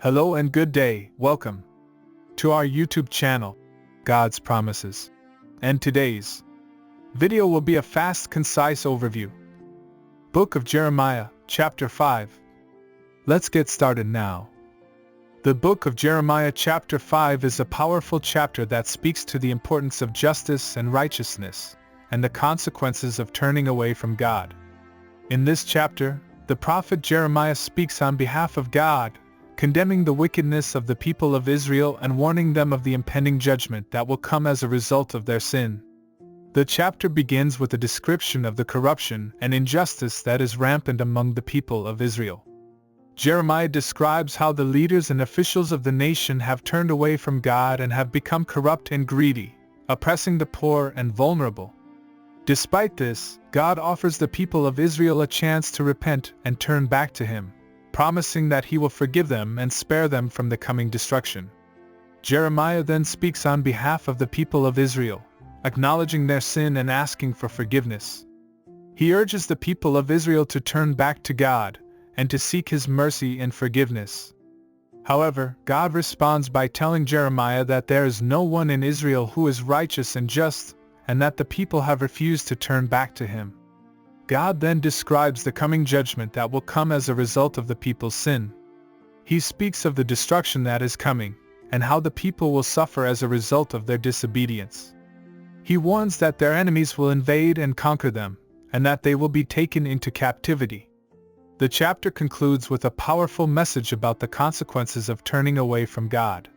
Hello and good day, welcome to our YouTube channel, God's Promises. And today's video will be a fast, concise overview. Book of Jeremiah, chapter 5. Let's get started now. The book of Jeremiah chapter 5 is a powerful chapter that speaks to the importance of justice and righteousness, and the consequences of turning away from God. In this chapter, the prophet Jeremiah speaks on behalf of God, condemning the wickedness of the people of Israel and warning them of the impending judgment that will come as a result of their sin. The chapter begins with a description of the corruption and injustice that is rampant among the people of Israel. Jeremiah describes how the leaders and officials of the nation have turned away from God and have become corrupt and greedy, oppressing the poor and vulnerable. Despite this, God offers the people of Israel a chance to repent and turn back to Him, promising that He will forgive them and spare them from the coming destruction. Jeremiah then speaks on behalf of the people of Israel, acknowledging their sin and asking for forgiveness. He urges the people of Israel to turn back to God and to seek His mercy and forgiveness. However, God responds by telling Jeremiah that there is no one in Israel who is righteous and just, and that the people have refused to turn back to Him. God then describes the coming judgment that will come as a result of the people's sin. He speaks of the destruction that is coming, and how the people will suffer as a result of their disobedience. He warns that their enemies will invade and conquer them, and that they will be taken into captivity. The chapter concludes with a powerful message about the consequences of turning away from God.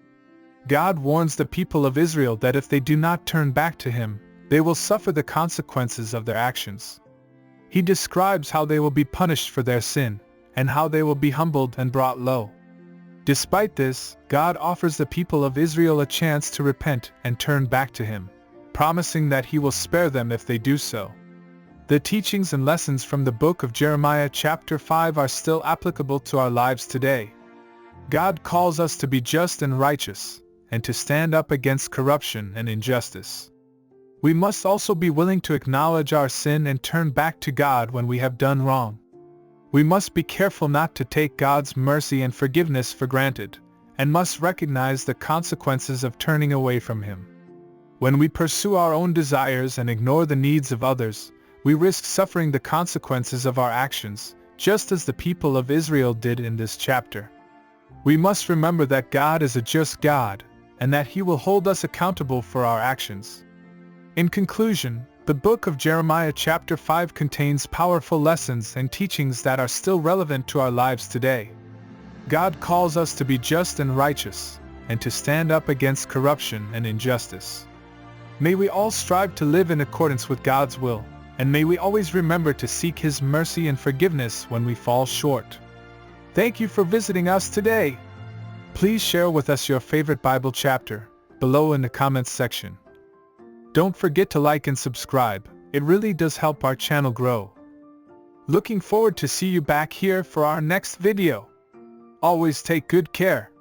God warns the people of Israel that if they do not turn back to Him, they will suffer the consequences of their actions. He describes how they will be punished for their sin, and how they will be humbled and brought low. Despite this, God offers the people of Israel a chance to repent and turn back to Him, promising that He will spare them if they do so. The teachings and lessons from the book of Jeremiah chapter 5 are still applicable to our lives today. God calls us to be just and righteous, and to stand up against corruption and injustice. We must also be willing to acknowledge our sin and turn back to God when we have done wrong. We must be careful not to take God's mercy and forgiveness for granted, and must recognize the consequences of turning away from Him. When we pursue our own desires and ignore the needs of others, we risk suffering the consequences of our actions, just as the people of Israel did in this chapter. We must remember that God is a just God, and that He will hold us accountable for our actions. In conclusion, the book of Jeremiah chapter 5 contains powerful lessons and teachings that are still relevant to our lives today. God calls us to be just and righteous, and to stand up against corruption and injustice. May we all strive to live in accordance with God's will, and may we always remember to seek His mercy and forgiveness when we fall short. Thank you for visiting us today. Please share with us your favorite Bible chapter below in the comments section. Don't forget to like and subscribe, it really does help our channel grow. Looking forward to see you back here for our next video. Always take good care.